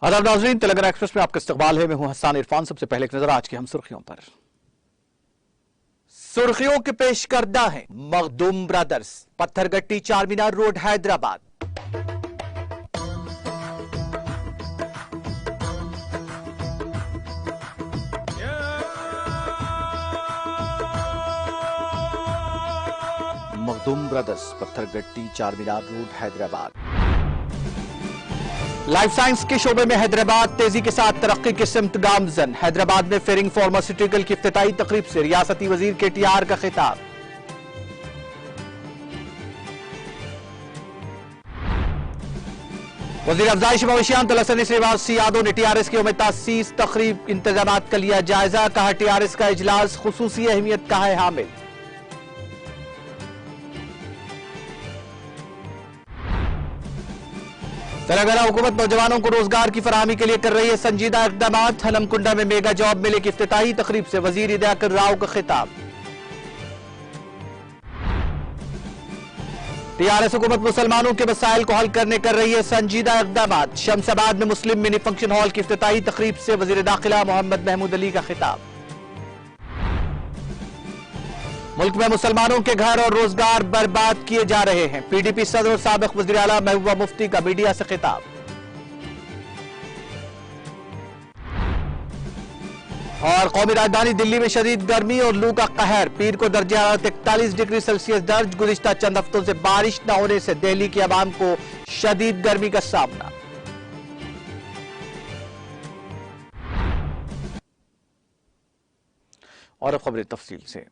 आदाब नाज़रीन, तेलंगाना एक्सप्रेस में आपका इस्तकबाल है। मैं हूं हसन इरफान। सबसे पहले एक नजर आज की हम सुर्खियों पर। सुर्खियों के पेश करदा है Makhdoom brothers, Pathergatti Charminar road Hyderabad. Makhdoom brothers, Pathergatti Charminar road Hyderabad. Life science के शोबे में हैदराबाद तेजी के साथ तरक्की की सिमत गामजन। हैदराबाद में फेरिंग फार्मास्यूटिकल की इफ्तिताई तकरीब से रियासती वजीर KTR का खिताब। वजीर अफजाइश मवेशियान तलसनी श्रीवास्तव यादव ने TRS की उम्मीद तासीस तकरीब इंतजाम का लिया जायजा। कहा TRS का इजलास खुसूसी अहमियत का है हामिल। तेलंगाना हुकूमत नौजवानों को रोजगार की फराहमी के लिए कर रही है संजीदा इकदाम। हलमकुंडा में मेगा जॉब मेले की इफ्तिताही तकरीब से वजीर इदाकर राव का खिताब। TRS हुकूमत मुसलमानों के मसाइल को हल करने कर रही है संजीदा इकदाम। शमशाबाद में मुस्लिम मिनी फंक्शन हॉल की इफ्तिताही तकरीब से वजीर दाखिला मोहम्मद महमूद अली का खिताब। मुल्क में मुसलमानों के घर और रोजगार बर्बाद किए जा रहे हैं। PDP सदर और साबिक वज़ीर आला महबूबा मुफ्ती का मीडिया से खिताब। और कौमी राजधानी दिल्ली में शदीद गर्मी और लू का कहर। पीर को दर्जा हरारत 41 डिग्री सेल्सियस दर्ज। गुज़िश्ता चंद हफ्तों से बारिश न होने से दिल्ली की आवाम को शदीद गर्मी का सामना। और अब खबरें तफसील से।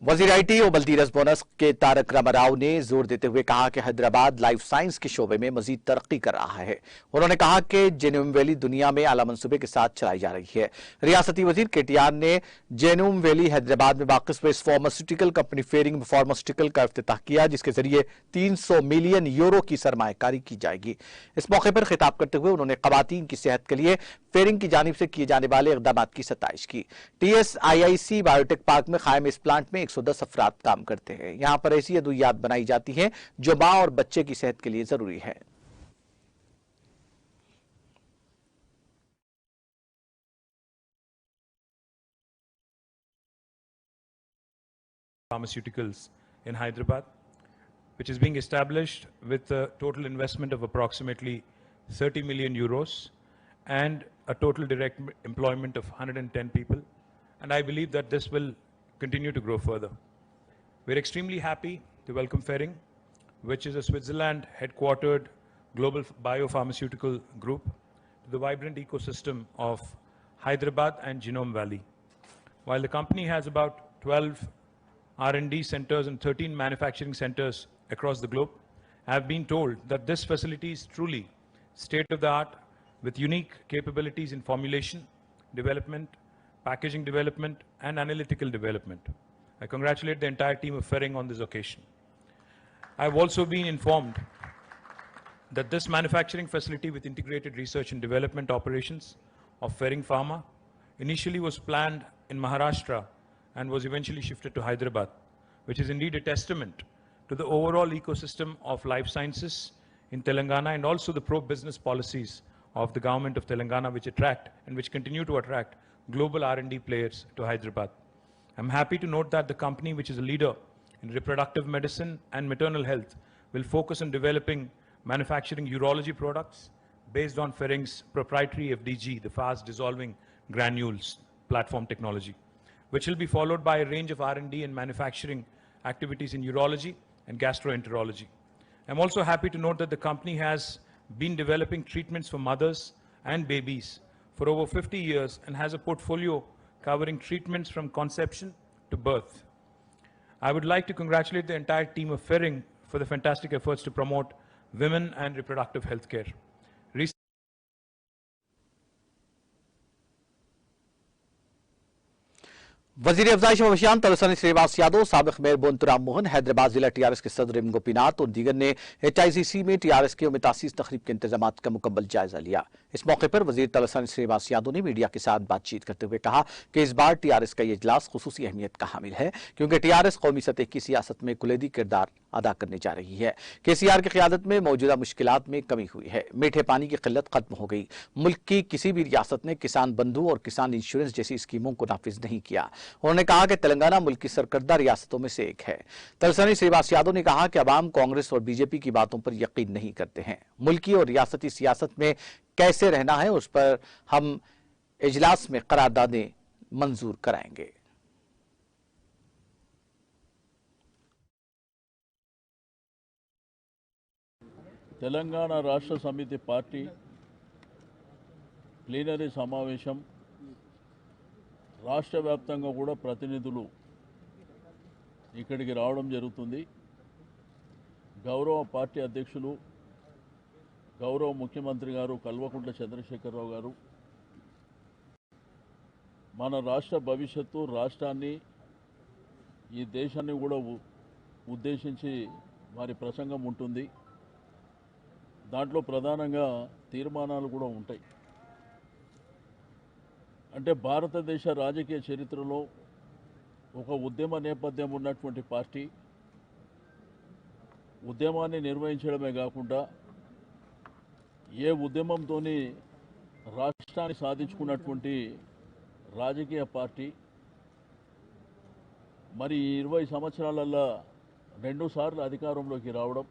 वजीर IT और बल्दीरस बोनस के तारक रामाराव ने जोर देते हुए कहा कि हैदराबाद लाइफ साइंस के शोबे में मजीद तरक्की कर रहा है। उन्होंने कहा कि जेनूम वैली दुनिया में आला मंसूबे के साथ चलाई जा रही है। रियासती वजीर KTR ने जेनूम वैली हैदराबाद में वाक़िस इस फार्मास्यूटिकल कंपनी फेरिंग फार्मास्यूटिकल का इफ्तिताह किया, जिसके जरिए 300 मिलियन यूरो की सरमायाकारी की जाएगी। इस मौके पर खिताब करते हुए उन्होंने खवातीन की सेहत के लिए फेरिंग की जानिब से किए जाने वाले इकदाम की सताइश की। TSIIC बायोटेक पार्क में कायम इस प्लांट में 110 अफराद काम करते हैं। यहां पर ऐसी अद्वियात बनाई जाती हैं जो मां और बच्चे की सेहत के लिए जरूरी है। Pharmaceuticals in Hyderabad, which is being established with a total investment of approximately 30 million euros and a total direct employment of 110 people. And I believe that this will continue to grow further. We're extremely happy to welcome Ferring, which is a Switzerland headquartered global biopharmaceutical group, to the vibrant ecosystem of Hyderabad and Genome Valley. While the company has about 12 R&D centers and 13 manufacturing centers across the globe, I have been told that this facility is truly state-of-the-art with unique capabilities in formulation, development, packaging development, and analytical development. I congratulate the entire team of Ferring on this occasion. I have also been informed that this manufacturing facility with integrated research and development operations of Ferring Pharma initially was planned in Maharashtra and was eventually shifted to Hyderabad, which is indeed a testament to the overall ecosystem of life sciences in Telangana and also the pro-business policies of the government of Telangana, which attract and which continue to attract global R&D players to Hyderabad. I'm happy to note that the company, which is a leader in reproductive medicine and maternal health, will focus on developing manufacturing urology products based on Ferring's proprietary FDG, the fast dissolving granules platform technology, which will be followed by a range of R&D and manufacturing activities in urology and gastroenterology. I'm also happy to note that the company has been developing treatments for mothers and babies for over 50 years and has a portfolio covering treatments from conception to birth. I would like to congratulate the entire team of Ferring for the fantastic efforts to promote women and reproductive health care. वजीर अफजाइश मवशियान तलसानी श्रीनिवास यादव, साबिक mayor बोनतुराम Mohan, Hyderabad जिला TRS के सदर M Gopinath और दीगर ने HICC में TRS के उम्मीद तकरीब के इंतजाम का मुकम्मल जायजा लिया। इस मौके पर वजीर तलसानी श्रीनिवास यादव ने मीडिया के साथ बातचीत करते हुए कहा कि इस बार टीआरएस का ये इजलास खुसूसी अहमियत का हामिल है, क्योंकि टीआरएस कौमी सतह की सियासत में कुलीदी किरदार अदा करने जा रही है। KCR की क़यादत में मौजूदा मुश्किलात में कमी हुई है। मीठे पानी की किल्लत खत्म हो गई। मुल्क की किसी भी रियासत ने किसान बंधु और किसान इंश्योरेंस जैसी स्कीमों को नाफिज नहीं किया। उन्होंने कहा कि तेलंगाना मुल्क की सरकर्दा रियासतों में से एक है। तलसानी श्रीनिवास यादव ने कहा कि अवाम कांग्रेस और बीजेपी की बातों पर यकीन नहीं करते हैं। मुल्की और रियासती सियासत में कैसे रहना है, उस पर हम इजलास में करारदादें मंजूर कराएंगे। తెలంగాణ రాష్ట్ర సమితి పార్టీ ప్లీనరీ సమావేశం రాష్ట్ర వ్యాప్తంగా కూడా ప్రతినిధులు ఇక్కడికి రావడం జరుగుతుంది. గౌరవ పార్టీ అధ్యక్షులు గౌరవ ముఖ్యమంత్రి గారు కల్వకుంట్ల చంద్రశేఖరరావు గారు మన రాష్ట్ర భవిష్యత్తు, రాష్ట్రాన్ని, ఈ దేశాన్ని కూడా ఉద్దేశించి వారి ప్రసంగం ఉంటుంది. దాంట్లో ప్రధానంగా తీర్మానాలు కూడా ఉంటాయి. అంటే భారతదేశ రాజకీయ చరిత్రలో ఒక ఉద్యమ నేపథ్యం ఉన్నటువంటి పార్టీ ఉద్యమాన్ని నిర్వహించడమే కాకుండా ఏ ఉద్యమంతోని రాష్ట్రాన్ని సాధించుకున్నటువంటి రాజకీయ పార్టీ మరి 20 సంవత్సరాలలో 2 సార్లు అధికారంలోకి రావడం,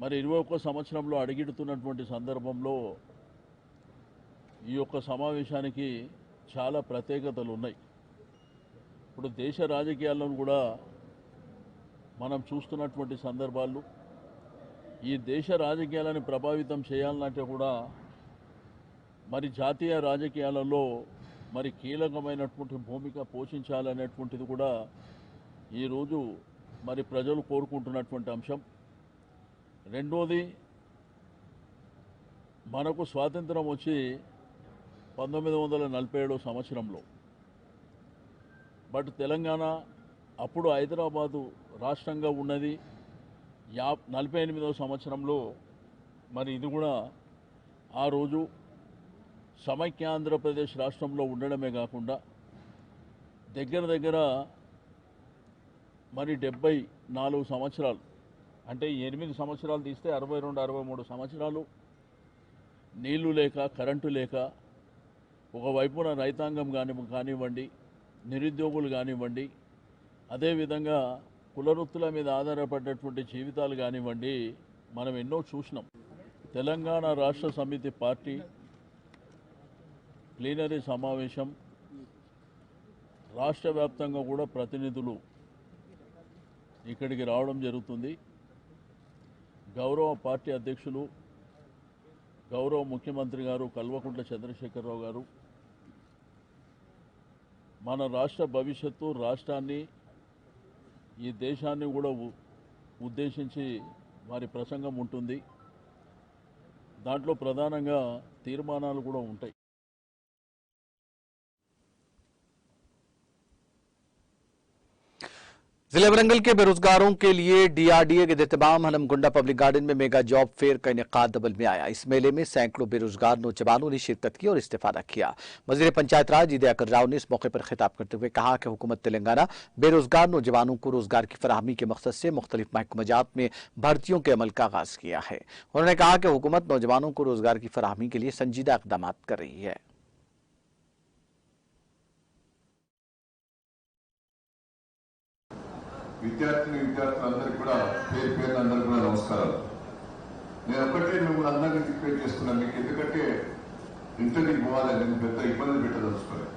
మరి 21 సంవత్సరంలో అడుగిడుతున్నటువంటి సందర్భంలో ఈ యొక్క సమావేశానికి చాలా ప్రత్యేకతలు ఉన్నాయి. ఇప్పుడు దేశ రాజకీయాలను కూడా మనం చూస్తున్నటువంటి సందర్భాలు, ఈ దేశ రాజకీయాలను ప్రభావితం చేయాలంటే కూడా మరి జాతీయ రాజకీయాలలో మరి కీలకమైనటువంటి భూమిక పోషించాలనేటువంటిది కూడా ఈరోజు మరి ప్రజలు కోరుకుంటున్నటువంటి అంశం. రెండోది, మనకు స్వాతంత్రం వచ్చి 1947 సంవత్సరంలో, బట్ తెలంగాణ అప్పుడు హైదరాబాదు రాష్ట్రంగా ఉన్నది 48వ సంవత్సరంలో. మరి ఇది కూడా ఆ రోజు సమైక్య ఆంధ్రప్రదేశ్ రాష్ట్రంలో ఉండడమే కాకుండా దగ్గర దగ్గర మరి 74 సంవత్సరాలు, అంటే 8 సంవత్సరాలు తీస్తే 62, 63 సంవత్సరాలు నీళ్లు లేక, కరెంటు లేక, ఒకవైపున రైతాంగం కానివ్వండి, నిరుద్యోగులు కానివ్వండి, అదేవిధంగా కులవృత్తుల మీద ఆధారపడ్డటువంటి జీవితాలు కానివ్వండి, మనం ఎన్నో చూసినాం. తెలంగాణ రాష్ట్ర సమితి పార్టీ ప్లీనరీ సమావేశం రాష్ట్ర వ్యాప్తంగా కూడా ప్రతినిధులు ఇక్కడికి రావడం జరుగుతుంది. గౌరవ పార్టీ అధ్యక్షులు గౌరవ ముఖ్యమంత్రి గారు కల్వకుంట్ల చంద్రశేఖరరావు గారు మన రాష్ట్ర భవిష్యత్తు, రాష్ట్రాన్ని, ఈ దేశాన్ని కూడా ఉద్దేశించి వారి ప్రసంగం ఉంటుంది. దాంట్లో ప్రధానంగా తీర్మానాలు కూడా ఉంటాయి. जिले वरंगल के बेरोजगारों के लिए DRDA के एहतमाम हनमगुंडा पब्लिक गार्डन में मेगा जॉब फेयर का इनेकाद अमल में आया। इस मेले में सैकड़ों बेरोजगार नौजवानों ने शिरकत की और इस्तेफादा किया। वजीर पंचायत राज दयाकर राव ने इस मौके पर खिताब करते हुए कहा कि हुकूमत तेलंगाना बेरोजगार नौजवानों को रोजगार की फराहमी के मकसद से मुख्तलिफ महकमात में भर्तियों के अमल का आगाज किया है। उन्होंने कहा कि हुकूमत नौजवानों को रोजगार की फराहमी के लिए संजीदा इकदाम कर रही है। విద్యార్థులందరికీ కూడా పేరు నమస్కారాలు. నేను ఒకటే మిమ్మల్ని అందరినీ రిక్వెస్ట్ చేస్తున్నాను, మీకు ఎందుకంటే ఇంటర్వ్యూకి పోవాలని నేను పెద్ద ఇబ్బంది పెట్టదలుచుకోలేదు.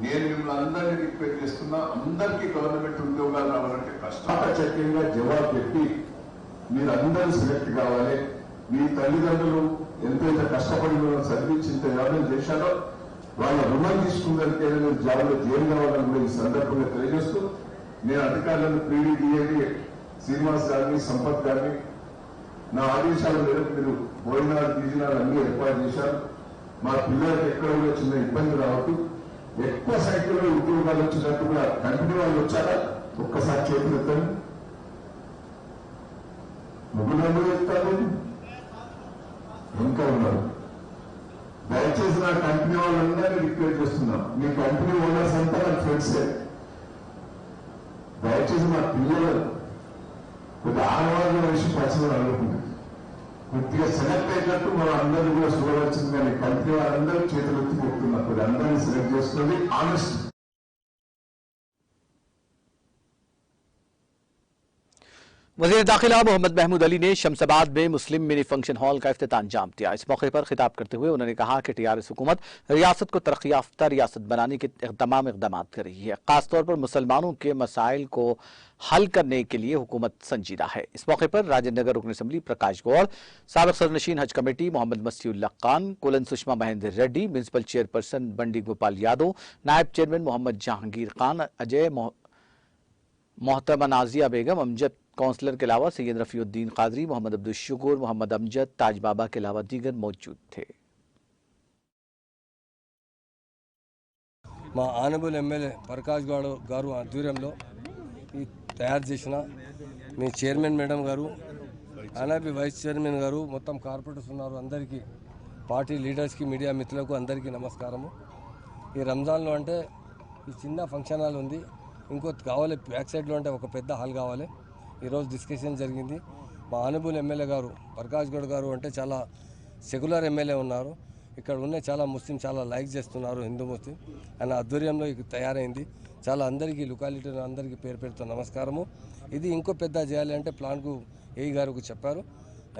నేను మిమ్మల్ని అందరినీ రిక్వెస్ట్ చేస్తున్నా, అందరికీ గవర్నమెంట్ ఉద్యోగాలు రావాలంటే కష్టంగా జవాబు పెట్టి మీరు అందరూ సెలెక్ట్ కావాలి. మీ తల్లిదండ్రులు ఎంతైతే కష్టపడి మిమ్మల్ని చదివించి ఇంత వ్యవహారం చేశారో వాళ్ళ రుణం తీసుకుందరికే మీరు జాబ్లో జైలు కావాలని కూడా ఈ సందర్భంగా తెలియజేస్తూ, నేను అధికారులను PDDA శ్రీనివాస్ గారిని, సంపత్ గారిని నా ఆదేశాల మేరకు మీరు భోజనాలు, గీజనాలు అన్ని ఏర్పాటు చేశారు. మా పిల్లలకు ఎక్కడ కూడా చిన్న ఇబ్బంది రావద్దు. ఎక్కువ సంఖ్యలో ఉద్యోగాలు వచ్చినట్టు కూడా కంపెనీ వాళ్ళు వచ్చారా? ఒక్కసారి చేతులు ఎత్తండి. ముగ్గురు చెప్తారు, ఇంకా ఉన్నారు. దయచేసి నా కంపెనీ వాళ్ళందరినీ రిక్వెస్ట్ చేస్తున్నాం, మీ కంపెనీ ఓనర్స్ అంతా నాకు ఫ్రెండ్సే. దయచేసి మా పిల్లలు కొద్ది ఆడవాళ్ళ విషయం పరిచయం అనుకుంటుంది. కొద్దిగా సెలెక్ట్ అయినట్టు మనం అందరూ కూడా చూడవలసింది, కానీ కంపెనీ వాళ్ళందరూ చేతులు ఎత్తి కొడుతున్నారు. కొద్ది అందరినీ సెలెక్ట్ చేసుకోండి. ఆనెస్ట్. वज़ीर दाखिला मोहम्मद महमूद अली ने शमसाबाद में मुस्लिम मिनी फंक्शन हॉल का इफ्तिताम अंजाम दिया। इस मौके पर खिताब करते हुए उन्होंने कहा कि टीआरएस हुकूमत रियासत को तरक्की याफ्ता रियासत बनाने के तमाम इकदाम कर रही है। खासतौर पर मुसलमानों के मसाइल को हल करने के लिए हुकूमत संजीदा है। इस मौके पर राजेंद्र नगर रुकन असम्बली प्रकाश गौड़, साबिक सदरनशीन हज कमेटी मोहम्मद मसीउल्लाह खान, कुलन सुषमा महेंद्र रेड्डी, म्यूनसिपल चेयरपर्सन बंडी गोपाल यादव, नायब चेयरमैन मोहम्मद जहांगीर खान, अजय मोहतरमा नाजिया बेगम, अमजद काउंसलर के अलावा सैयद रफीउद्दीन कादरी, मोहम्मद अब्दुल शुकूर, मोहम्मद अमजद, ताज बाबा के अलावा दीगर मौजूद थे। మా ఆనబుల్ ఎమ్మెల్యే ప్రకాష్ గౌడ్ గారు ఆధ్వర్యంలో ఈ తయారు చేసిన మీ చైర్మన్ మేడం గారు, ఆనాబి వైస్ చైర్మన్ గారు, మొత్తం కార్పొరేటర్స్ ఉన్నారు, అందరికీ పార్టీ లీడర్స్కి, మీడియా మిత్రులకు అందరికీ నమస్కారము. ఈ రంజాన్లో అంటే ఈ చిన్న ఫంక్షన్ హాల్ ఉంది, ఇంకోటి కావాలి బ్యాక్ సైడ్లో అంటే ఒక పెద్ద హాల్ కావాలి. ఈరోజు డిస్కషన్ జరిగింది. మా ఆనబుల్ ఎమ్మెల్యే గారు ప్రకాష్ గౌడ్ గారు అంటే చాలా సెక్యులర్ ఎమ్మెల్యే ఉన్నారు. ఇక్కడ ఉన్న చాలా ముస్లిం చాలా లైక్ చేస్తున్నారు, హిందూ ముస్లిం. ఆయన ఆధ్వర్యంలో ఇది తయారైంది. చాలా అందరికీ లొకాలిటీ అందరికీ పేరు పేరుతో నమస్కారము. ఇది ఇంకో పెద్ద చేయాలి అంటే ప్లాన్కు ఏఈ గారికి చెప్పారు.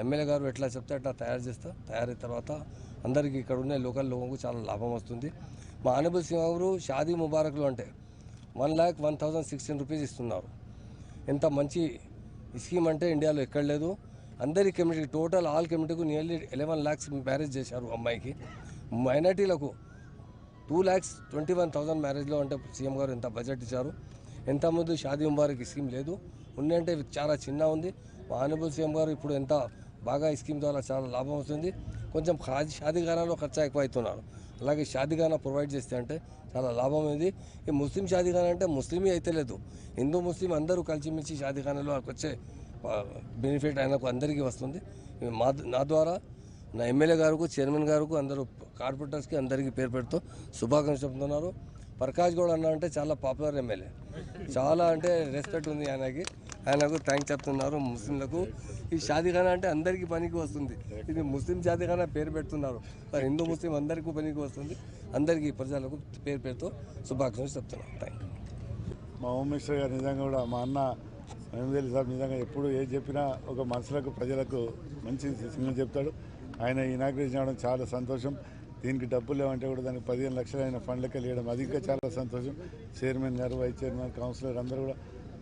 ఎమ్మెల్యే గారు ఎట్లా చెప్తే అట్లా తయారు చేస్తా. తయారైన తర్వాత అందరికీ ఇక్కడ ఉన్న లోకల్ లోకంకు చాలా లాభం వస్తుంది. మా ఆనబుల్ సింగ్ గారు షాదీ ముబారక్లు అంటే 1,01,016 రూపీస్ ఇస్తున్నారు. ఎంత మంచి స్కీమ్ అంటే ఇండియాలో ఎక్కడ లేదు. అందరి కమ్యూనిటీ టోటల్ ఆల్ కమ్యూనిటీకు నియర్లీ 11 lakhs మ్యారేజ్ చేశారు అమ్మాయికి. మైనార్టీలకు 2,21,000 మ్యారేజ్లో అంటే సీఎం గారు ఎంత బడ్జెట్ ఇచ్చారు. ఎంతమంది షాదీ ముబారక్ స్కీమ్ లేదు, ఉందంటే చాలా చిన్న ఉంది. మా ఆనబుల్ సీఎం గారు ఇప్పుడు ఎంత బాగా ఈ స్కీమ్ ద్వారా చాలా లాభం వస్తుంది. కొంచెం షాదీఖానాలో ఖర్చు ఎక్కువ అవుతున్నారు, అలాగే షాదీఖానా ప్రొవైడ్ చేస్తే అంటే చాలా లాభం ఉంది. ఈ ముస్లిం షాదీఖానా అంటే ముస్లిమే అయితే లేదు, హిందూ ముస్లిం అందరూ కలిసిమెలిసి షాదీఖానాలో వచ్చే బెనిఫిట్ ఆయనకు అందరికీ వస్తుంది. నా ద్వారా నా ఎమ్మెల్యే గారికి, చైర్మన్ గారికి, అందరూ కార్పొరేటర్స్కి అందరికీ పేరు పెడుతూ శుభాకాంక్షలు చెప్తున్నారు. ప్రకాష్ గౌడ్ అన్న అంటే చాలా పాపులర్ ఎమ్మెల్యే, చాలా అంటే రెస్పెక్ట్ ఉంది ఆయనకు థ్యాంక్స్ చెప్తున్నారు. ముస్లింలకు ఈ షాదీఖానా అంటే అందరికీ పనికి వస్తుంది. ఇది ముస్లిం షాదీఖానా పేరు పెడుతున్నారు, మరి హిందూ ముస్లిం అందరికీ పనికి వస్తుంది. అందరికీ ప్రజలకు పేరు పేరుతో శుభాకాంక్షలు చెప్తున్నాను. Thank you. మా హోమ్ మినిస్టర్ గారు నిజంగా కూడా మా అన్న మహమూద్ సాబ్ నిజంగా ఎప్పుడు ఏది చెప్పినా ఒక మనసులకు ప్రజలకు మంచి సిగ్నల్ చెప్తాడు. ఆయన ఇనాగ్రేషన్ చేయడం చాలా సంతోషం. దీనికి డబ్బులు లేవంటే కూడా దానికి 15 లక్షలు ఆయన ఫండ్లకి వెళ్ళడం అది ఇంకా చాలా సంతోషం. చైర్మన్ గారు, వైస్ చైర్మన్, కౌన్సిలర్ అందరూ కూడా,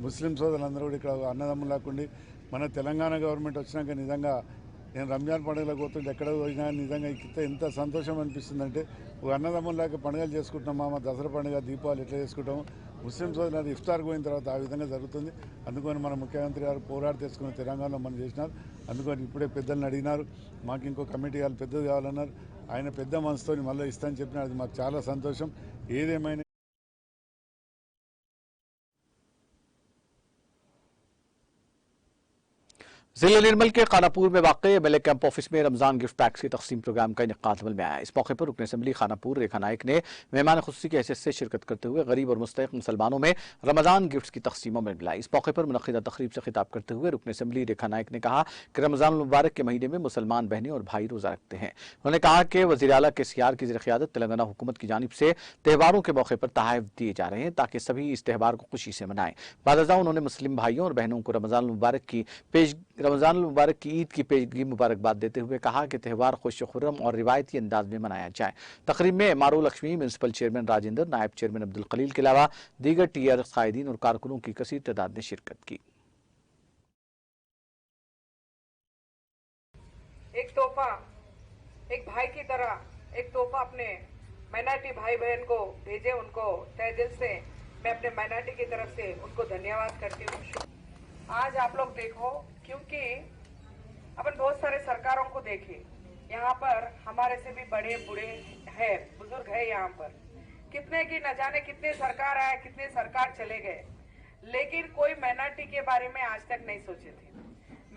ముస్లిం సోదరులందరూ కూడా ఇక్కడ అన్నదమ్ములు లేకుండా మన తెలంగాణ గవర్నమెంట్ వచ్చినాక నిజంగా నేను రంజాన్ పండుగలకు పోతుంటే ఎక్కడ పోయినా నిజంగా ఎంత సంతోషం అనిపిస్తుందంటే ఒక అన్నదమ్ములాగా పండుగలు చేసుకుంటున్నాం. మా దసరా పండుగ, దీపావళి ఎట్లా చేసుకుంటాము, ముస్లిం సోదరులు ఇఫ్తార్కి పోయిన తర్వాత ఆ విధంగా జరుగుతుంది. అందుకని మన ముఖ్యమంత్రి గారు పోరాడి తెచ్చుకున్న తెలంగాణలో మనం చేసినారు. అందుకని ఇప్పుడే పెద్దలను అడిగినారు, మాకు ఇంకో కమిటీ కావాలి, పెద్దది కావాలన్నారు. ఆయన పెద్ద మనసుతో మళ్ళీ ఇస్తానని చెప్పినారు. అది మాకు చాలా సంతోషం. ఏదేమైనా जिला निर्मल के खानापुर में वाक़ एमएलए कैंप ऑफिस में रमजान गिफ्ट पैक्स की तकसीम प्रोग्राम का इनेकाद अमल में आया। इस मौके पर रुकन असम्बली खानापुर रेखा नायक ने मेहमान खुसूसी की हैसियत से शिरकत करते हुए गरीब और मुस्तहिक़ मुसलमानों में रमजान गिफ्ट की तकसीम अमल में लाई। इस मौके पर मुनक़िदा तकरीब से खिताब करते हुए रुकन असम्बली रेखा नायक ने कहा कि रमजान मुबारक के महीने में मुसलमान बहनें और भाई रोज़ा रखते हैं। उन्होंने कहा कि वज़ीर आला KCR की ज़ेर-ए-क़ियादत तेलंगाना हुकूमत की जानिब से त्योहारों के मौके पर तोहफ़े दिए जा रहे हैं ताकि सभी इस त्यौहार को खुशी से मनाएं। बादशाह उन्होंने मुस्लिम भाइयों और बहनों को रमजान मुबारक की ईद की पेशगी मुबारकबाद देते हुए कहा कि त्यौहार खुश खुर्रम और रिवायती अंदाज में मनाया जाए। तकरीब में MRO Lakshmi, municipal chairman Rajendra, नायब चेयरमैन अब्दुल खलील के अलावा दीगर TRS कायदीन और कारकुनों की कसीर तादाद ने शिरकत की। एक तोहफा एक भाई की तरह एक तोहफा अपने माइनॉरिटी भाई बहन को भेजे, उनको तहे दिल से मैं अपने माइनॉरिटी की तरफ से उनको धन्यवाद करती हूँ। आज आप लोग देखो, क्योंकि अपन बहुत सारे सरकारों को देखे, यहाँ पर हमारे से भी बड़े बूढ़े हैं, बुजुर्ग है यहाँ पर, कितने की न जाने कितने सरकार आए, कितने सरकार चले गए, लेकिन कोई माइनॉरिटी के बारे में आज तक नहीं सोचे थे।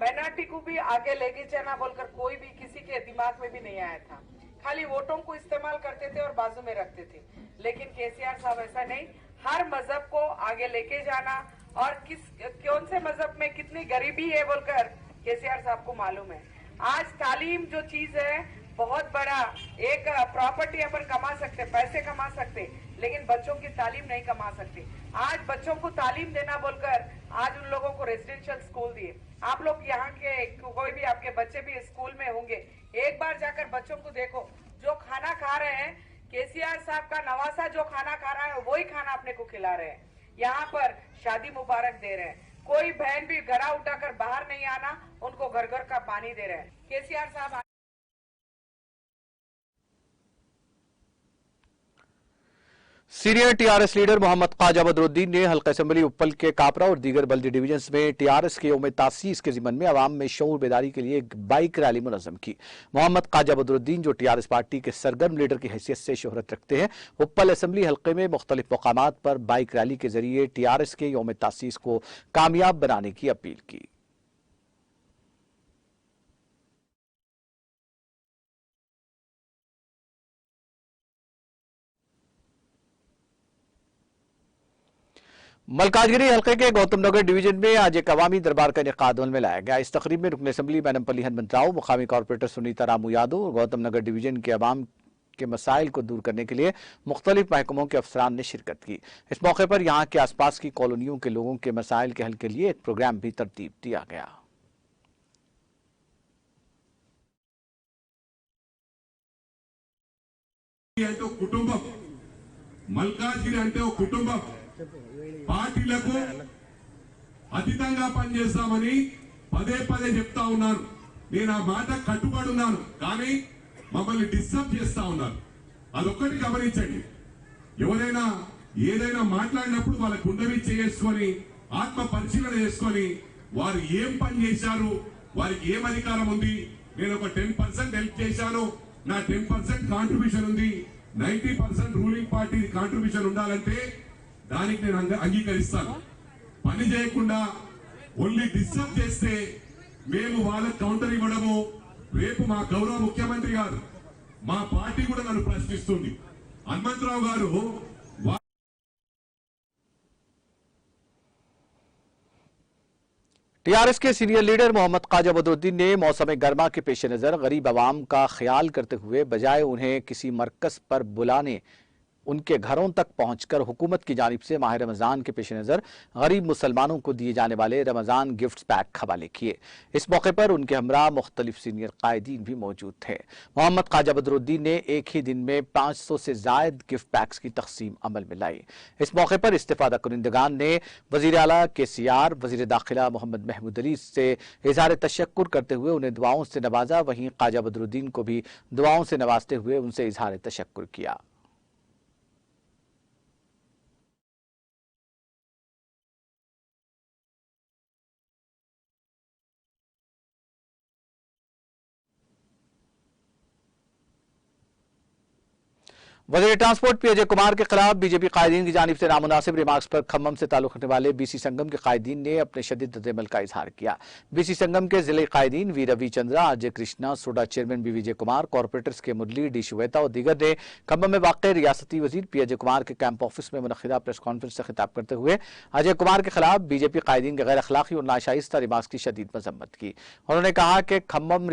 माइनॉरिटी को भी आगे लेके जाना बोलकर कोई भी किसी के दिमाग में भी नहीं आया था। खाली वोटों को इस्तेमाल करते थे और बाजू में रखते थे। लेकिन केसीआर साहब ऐसा नहीं, हर मजहब को आगे लेके जाना और कौन से मजहब में कितनी गरीबी है बोलकर केसीआर साहब को मालूम है। आज तालीम जो चीज है बहुत बड़ा एक प्रॉपर्टी अपन कमा सकते, पैसे कमा सकते, लेकिन बच्चों की तालीम नहीं कमा सकते। आज बच्चों को तालीम देना बोलकर आज उन लोगों को रेजिडेंशियल स्कूल दिए। आप लोग यहाँ के कोई भी आपके बच्चे भी स्कूल में होंगे, एक बार जाकर बच्चों को देखो, जो खाना खा रहे हैं केसीआर साहब का नवासा जो खाना खा रहा है वही खाना अपने को खिला रहे हैं। यहाँ पर शादी मुबारक दे रहे हैं, कोई बहन भी घड़ा उठाकर बाहर नहीं आना, उनको घर घर का पानी दे रहे हैं केसीआर साहब। Senior TRS leader Mohammed Khwaja Badruddin ने हल्का असेंबली उप्पल के कापरा और दीगर बल्दी डिवीजन्स में टीआरएस के यौम तासीस के जिमन में अवाम में शऊर बेदारी के लिए एक बाइक रैली मुनज़्ज़म की। मोहम्मद ख्वाजा बदरुद्दीन जो टीआरएस पार्टी के सरगर्म लीडर की हैसियत से शोहरत रखते हैं, उप्पल असेंबली हल्के में मुख्तलिफ मकामात पर बाइक रैली के जरिए टीआरएस के यौम तासीस को कामयाब बनाने की अपील की। मलकाजगिरी हल्के के गौतम नगर डिवीजन में आज एक अवामी दरबार का इनेकाद अमल में लाया गया। इस तकरीब में रुकन असेंबली मैनमपल्ली हनुमंतराव, मुकामी कॉर्पोरेटर सुनीता रामू यादव और गौतम नगर डिवीजन के अवाम के मसाइल को दूर करने के लिए मुख्तलिफ महकमों के अफसरान ने शिरकत की। इस मौके पर यहाँ के आसपास की कॉलोनियों के लोगों के मसाइल के हल के लिए एक प्रोग्राम भी तरतीब दिया गया। మల్కాజ్గిరి అంటే ఒక కుటుంబం పార్టీలకు అతీతంగా పనిచేస్తామని పదే పదే చెప్తా ఉన్నారు. నేను ఆ మాట కట్టుబడి ఉన్నాను, కానీ మమ్మల్ని డిస్టర్బ్ చేస్తా ఉన్నారు. అదొక్కటి గమనించండి. ఎవరైనా ఏదైనా మాట్లాడినప్పుడు వాళ్ళ గుండెవి చేసుకొని ఆత్మ పరిశీలన చేసుకొని వారు ఏం పని చేశారు, వారికి ఏం అధికారం ఉంది, నేను ఒక 10% హెల్ప్ చేశాను, నా 10% కాంట్రిబ్యూషన్ ఉంది, 90% రూలింగ్ పార్టీ కాంట్రిబ్యూషన్ ఉండాలంటే దానికి నేను అంగీకరిస్తాను. పని చేయకుండా ఓన్లీ డిస్టర్బ్ చేస్తే మేము వాళ్ళకి కౌంటర్ ఇవ్వడము, రేపు మా గౌరవ ముఖ్యమంత్రి గారు మా పార్టీ కూడా నన్ను ప్రశ్నిస్తుంది. హనుమంతరావు గారు टीआरएस के सीनियर लीडर मोहम्मद ख्वाजा बदरुद्दीन ने मौसम गर्मा के पेश नज़र गरीब आवाम का ख्याल करते हुए बजाय उन्हें किसी मरकज पर बुलाने उनके घरों तक पहुंचकर हुकूमत की जानिब से माह रमज़ान के पेश नज़र गरीब मुसलमानों को दिए जाने वाले रमज़ान गिफ्ट पैक हवाले किए। इस मौके पर उनके हमरा मुख्तलिफ सीनियर कायदीन भी मौजूद थे। मोहम्मद ख्वाजा बदरुद्दीन ने एक ही दिन में 500 से जायद गिफ्ट पैक्स की तकसीम अमल में लाई। इस मौके पर इस्तेफादा कुरिंदगान ने वज़ीर आला केसीआर, वज़ीर दाखिला मोहम्मद महमूद अली से इज़हार तशक्कुर करते हुए उन्हें दुआओं से नवाजा। वहीं ख्वाजा बदरुद्दीन को भी दुआओं से नवाजते हुए उनसे इज़हार तशक्कुर किया। वज़ीर ट्रांसपोर्ट पी अजय कुमार के खिलाफ बीजेपी कायदीन की जानिब से नामुनासिब रिमार्क्स पर खम्मम से ताल्लुक रखने वाले बीसी संगम के कायदीन ने अपने शदीद रद्द-ए-अमल का इजहार किया। बीसी संगम के जिले कायदीन V Ravi Chandra, Ajay Krishna, SUDA chairman B Vijay Kumar, corporators K Murali D Shweta और दीगर ने खम्मम में वाक़ रियासती वजीर पी अजय कुमार के कैंप ऑफिस में मुनक़िदा प्रेस कॉन्फ्रेंस से खिताब करते हुए अजय कुमार के खिलाफ बीजेपी कायदीन के गैर अखलाकी और नाशाइस्ता रिमार्क्स की शदीद मजम्मत की। उन्होंने कहा कि खम्मम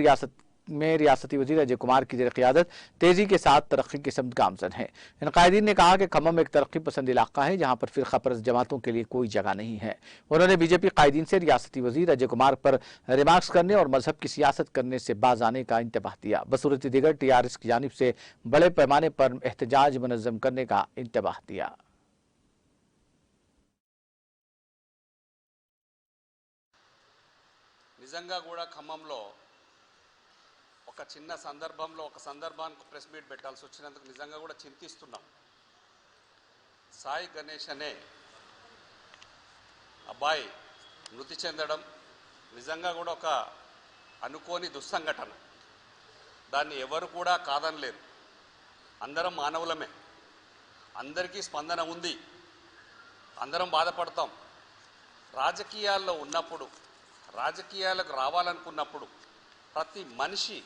रियासती वजीर अजय कुमार की क़ियादत तेजी के साथ तरक्की की समत गामजन है। इन कायदीन ने कहा कि खम्मम एक तरक्की पसंद इलाका है जहाँ पर फ़िरक़ा परस्त जमातों के लिए कोई जगह नहीं है। उन्होंने बीजेपी कायदीन से रियासती वजीर अजय कुमार पर रिमार्क्स करने और मजहब की सियासत करने से बाज आने का इंतबाह दिया। बसूरत दीगर टीआरएस की जानिब से बड़े पैमाने पर एहतजाज मुनज़्ज़म करने का इंतबाह दिया। నిజంగా కూడా ఖమ్మంలో ఒక చిన్న సందర్భంలో ఒక సందర్భానికి ప్రెస్ మీట్ పెట్టాల్సి వచ్చినందుకు నిజంగా కూడా చింతిస్తున్నాం. సాయి గణేష్ అనే అబ్బాయి మృతి చెందడం నిజంగా కూడా ఒక అనుకోని దుస్సంఘటన. దాన్ని ఎవరు కూడా కాదనలేరు. అందరం మానవులమే. అందరికీ స్పందన ఉంది, అందరం బాధపడతాం. రాజకీయాల్లో ఉన్నప్పుడు, రాజకీయాలకు రావాలనుకున్నప్పుడు ప్రతి మనిషి,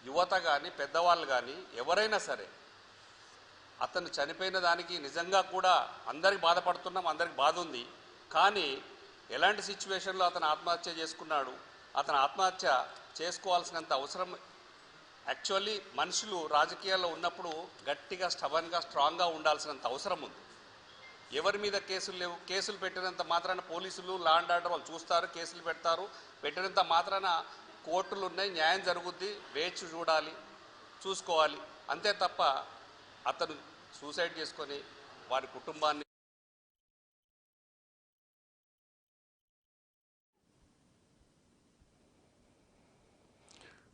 యువత కానీ పెద్దవాళ్ళు కానీ ఎవరైనా సరే, అతను చనిపోయిన దానికి నిజంగా కూడా అందరికి బాధపడుతున్నాం, అందరికి బాధ ఉంది. కానీ ఎలాంటి సిచ్యువేషన్లో అతను ఆత్మహత్య చేసుకున్నాడు, అతను ఆత్మహత్య చేసుకోవాల్సినంత అవసరం, యాక్చువల్లీ మనుషులు రాజకీయాల్లో ఉన్నప్పుడు గట్టిగా స్టబన్గా స్ట్రాంగ్గా ఉండాల్సినంత అవసరం ఉంది. ఎవరి మీద కేసులు లేవు, కేసులు పెట్టినంత మాత్రాన పోలీసులు లా అండ్ ఆర్డర్ వాళ్ళు చూస్తారు, కేసులు పెడతారు, పెట్టినంత మాత్రాన కోర్టులు ఉన్నాయి, న్యాయం జరుగుద్ది, వేచి చూడాలి, చూసుకోవాలి, అంతే తప్ప అతను సూసైడ్ చేసుకొని వారి కుటుంబాన్ని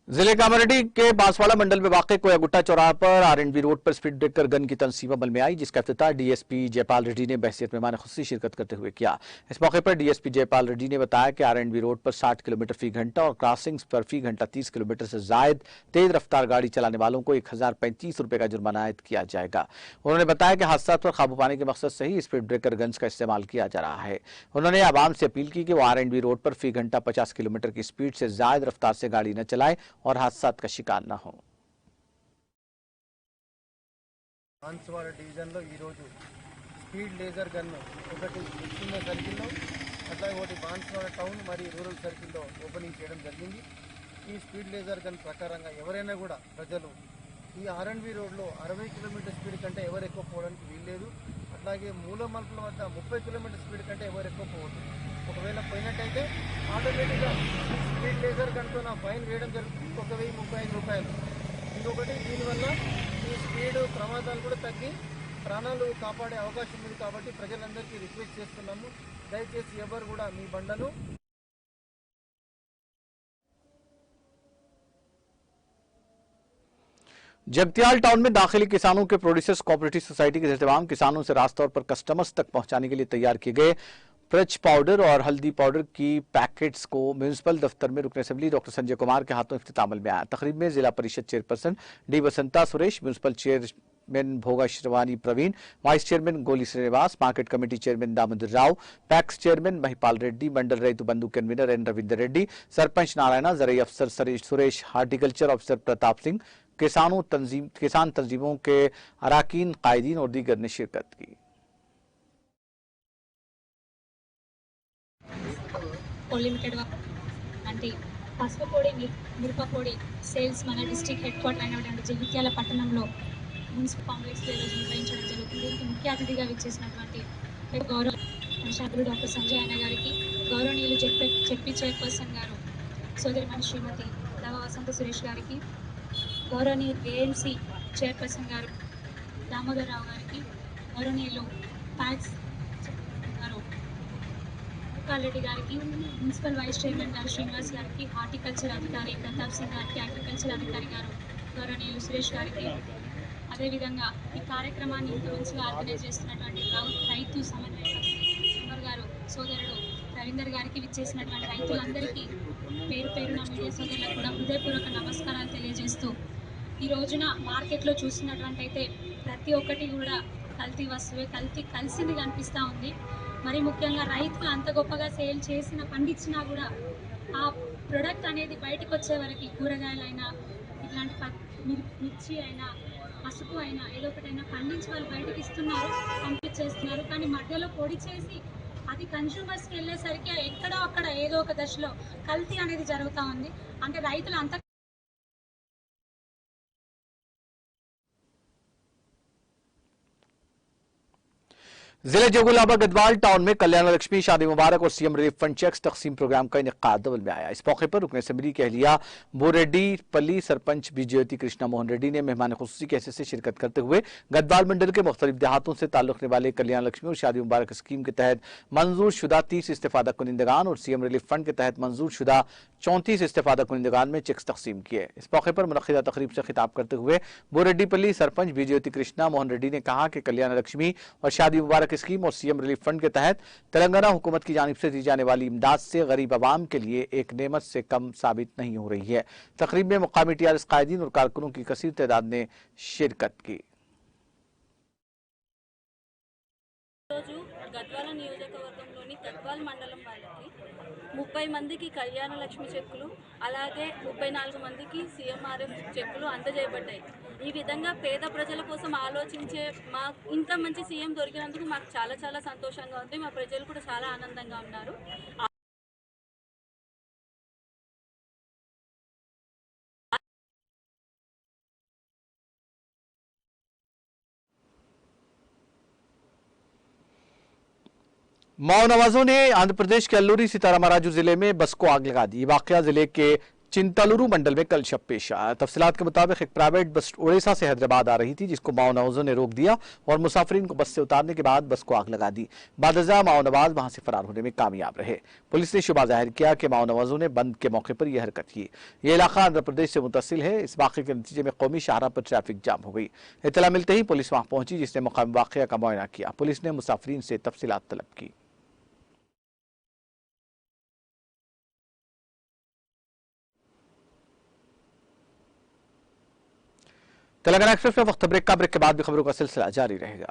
जिले कामारेड्डी के बांसवाड़ा मंडल में वाक़ कोयागुट्टा चौराहा पर आरएंडबी रोड पर स्पीड ब्रेकर गन की तंसीब अमल में आई, जिसका इफ्तिताह डीएसपी जयपाल रेड्डी ने बहसियत मेहमान खुसूसी शिरकत करते हुए किया। इस मौके पर डीएसपी जयपाल रेड्डी ने बताया कि आरएंडबी रोड पर 60 किलोमीटर फी घंटा और क्रॉसिंग्स पर फी घंटा 30 किलोमीटर से जायद तेज रफ्तार गाड़ी चलाने वालों को 1035 रुपये का जुर्माना आयद किया जाएगा। उन्होंने बताया कि हादसा पर काबू पाने के मकसद से ही स्पीड ब्रेकर गन्स का इस्तेमाल किया जा रहा है। उन्होंने आवाम से अपील की कि वो आरएंडबी रोड पर फी घंटा 50 किलोमीटर की स्पीड से जायद रफ्तार से गाड़ी न चलाए और हादसा का शिकार न हो। బాన్స్వాడ డివిజన్లో ఈరోజు స్పీడ్ లేజర్ గన్ ఒకటి చిన్న సర్కిల్లో, అట్లాగే ఒకటి బాన్స్వాడ టౌన్ మరియు రూరల్ సర్కిల్లో ఓపెనింగ్ చేయడం జరిగింది. ఈ స్పీడ్ లేజర్ గన్ ప్రకారంగా ఎవరైనా కూడా ప్రజలు ఈ ఆర్ఎండ్బి రోడ్లో 60 కిలోమీటర్ స్పీడ్ కంటే ఎవరు ఎక్కువ పోవడానికి వీల్లేదు. అట్లాగే మూల మలుపుల వద్ద 30 కిలోమీటర్ స్పీడ్ కంటే ఎవరు ఎక్కువ పోవద్దు. ఒకవేళ పోయినట్టయితే ఆటోమేటిక్గా స్పీడ్ లేజర్ గన్తో నా ఫైన్ వేయడం జరుగుతుంది, 1035 రూపాయలు. ఇంకొకటి దీనివల్ల ఈ స్పీడ్ ప్రమాదాలు కూడా తగ్గి ప్రాణాలు కాపాడే అవకాశం ఉంది. కాబట్టి ప్రజలందరికీ రిక్వెస్ట్ చేస్తున్నాము, దయచేసి ఎవరు కూడా మీ బండను जगतियाल टाउन में दाखिली किसानों के प्रोड्यूसर्स कोऑपरेटिव सोसाइटी के एहतमाम किसानों से रास्त तौर पर कस्टमर्स तक पहुंचाने के लिए तैयार किए गए प्रच पाउडर और हल्दी पाउडर की पैकेट्स को म्यूनिसिपल दफ्तर में रुकन असेंबली डॉक्टर संजय कुमार के हाथों इफ्तिताह अमल में आया। तकरीब में zilla parishad chairperson D Basanta Suresh, municipal chairman Bhoga Shravani Praveen, vice chairman Goli Srinivas, market committee chairman Damodar Rao, PACS chairman Mahipal Reddy, mandal Rythu Bandhu convenor N Ravinder Reddy, sarpanch Narayana, जरिए अफसर सुरेश, हार्टिकल्चर ऑफिसर प्रताप सिंह, किसान तंजीमों के अराकीन, कायदीन और दीगर ने शिरकत की। लिमिटेड అంటే పసుపు పొడి మిరప పొడి సేల్స్ మన డిస్ట్రిక్ట్ హెడ్ క్వార్టర్ అయినటువంటి జగిత్యాల పట్టణంలో మున్సిపల్ కాంప్లెక్స్ లో నిర్వహించడం జరుగుతుంది. దీనికి ముఖ్య అతిథిగా విచ్చేసినటువంటి గౌరవ శాఖలు డాక్టర్ సంజయ్ అన్న గారికి, గౌరవనీయులు చెప్పి చైర్పర్సన్ గారు సోదరిమణి శ్రీమతి దవ వసంత సురేష్ గారికి, గౌరవనీయ ఏఎంసీ చైర్పర్సన్ గారు దామోదర్ రావు గారికి, గౌరవనీయులు ప్యాక్స్ గారు రెడ్డి గారికి, మున్సిపల్ వైస్ చైర్మన్ గారు శ్రీనివాస్ గారికి, హార్టికల్చర్ అధికారి ప్రతాప్ సింగ్ గారికి, అగ్రికల్చర్ అధికారి గారు గౌరవనీయులు సురేష్ గారికి, అదేవిధంగా ఈ కార్యక్రమాన్ని ఇంత మంచిగా ఆర్గనైజ్ చేస్తున్నటువంటి రైతు సమన్వయ మెంబర్ గారు సోదరుడు రవీందర్ గారికి, విచ్చేసినటువంటి రైతులందరికీ పేరు పేరున మీడియా సోదరులకు కూడా హృదయపూర్వక నమస్కారాలు తెలియజేస్తూ, ఈ రోజున మార్కెట్లో చూసినటువంటి అయితే ప్రతి ఒక్కటి కూడా కల్తీ వస్తువే, కలిసింది కనిపిస్తూ ఉంది. మరి ముఖ్యంగా రైతులు అంత గొప్పగా సేల్ చేసిన పండించినా కూడా ఆ ప్రొడక్ట్ అనేది బయటకు వచ్చే వరకు కూరగాయలైనా ఇట్లాంటి మిర్చి అయినా పసుపు అయినా ఏదో ఒకటైనా పండించి వాళ్ళు బయటకు ఇస్తున్నారు, పంపించేస్తున్నారు. కానీ మధ్యలో పొడి చేసి అది కన్స్యూమర్స్కి వెళ్ళేసరికి ఎక్కడో అక్కడ ఏదో ఒక దశలో కల్తీ అనేది జరుగుతూ ఉంది. అంటే రైతులు అంత जिले जोगुलाबा गढ़वाल टाउन में कल्याण लक्ष्मी शादी मुबारक और सीएम रिलीफ फंड चेक्स तकसीम प्रोग्राम का इनेकाद अमल में आया। इस मौके पर रुकन असेंबली के अहलिया बोरेड्डी पल्ली सरपंच विजयती कृष्णा मोहन रेड्डी ने मेहमान खुसूसी की हैसियत से शिरकत करते हुए गढ़वाल मंडल के मुख्तलिफ देहातों से ताल्लुक रखने वाले कल्याण लक्ष्मी और शादी मुबारक स्कीम के तहत मंजूर शुदा 30 इस्तेफादा कुनिंदगान और सीएम रिलीफ फंड के तहत मंजूर शुदा 34 इस्तेफादा कुनिंदगान में चेक्स तकसीम किए। इस मौके पर मुनक्किदा तकरीब से खिताब करते हुए बोरेड्डी पल्ली सरपंच विजयती कृष्णा मोहन रेड्डी ने कहा कि कल्याण लक्ष्मी और शादी मुबारक स्कीम और सीएम रिलीफ फंड के तहत तेलंगाना हुकूमत की जानिब से दी जाने वाली इमदाद से गरीब आवाम के लिए एक नेमत से कम साबित नहीं हो रही है। तकरीब में मुकामी टीआरएस कायदीन और कारकुनों की कसीर तादाद ने शिरकत की। రోజు గద్వాల నియోజకవర్గంలోని గద్వాల మండలం వాళ్ళకి 30 మందికి కళ్యాణ లక్ష్మి చెక్కులు అలాగే 34 మందికి CMRF చెక్కులు అందజేయబడ్డాయి. ఈ విధంగా పేద ప్రజల కోసం ఆలోచించే మా ఇంత మంచి సీఎం దొరికినందుకు మాకు చాలా చాలా సంతోషంగా ఉంది. మా ప్రజలు కూడా చాలా ఆనందంగా ఉన్నారు. माओ नवाजों ने आंध्र प्रदेश के अल्लूरी सीतारामराजू जिले में बस को आग लगा दी। वाकया जिले के चिंतलुरु मंडल में कल शब पेश आया। तफसीलात के मुताबिक एक प्राइवेट बस उड़ीसा से हैदराबाद आ रही थी, जिसको माओ नवाजों ने रोक दिया और मुसाफिरीन को बस से उतारने के बाद बस को आग लगा दी। बादजा माओ नवाज वहां से फरार होने में कामयाब रहे। पुलिस ने शुबा जाहिर किया कि माओ नवाजों ने बंद के मौके पर यह हरकत की। यह इलाका आंध्र प्रदेश से मुतसिल है। इस वाक़े के नतीजे में कौमी शाहराह पर ट्रैफिक जाम हो गई। इत्तला मिलते ही पुलिस वहां पहुंची, जिसने मुकामी वाक़या का मुआयना किया। पुलिस ने मुसाफिरीन से तफसीलात तलब की। तेलंगाना एक्सप्रेस में वक्त ब्रेक के बाद भी खबरों का सिलसिला जारी रहेगा।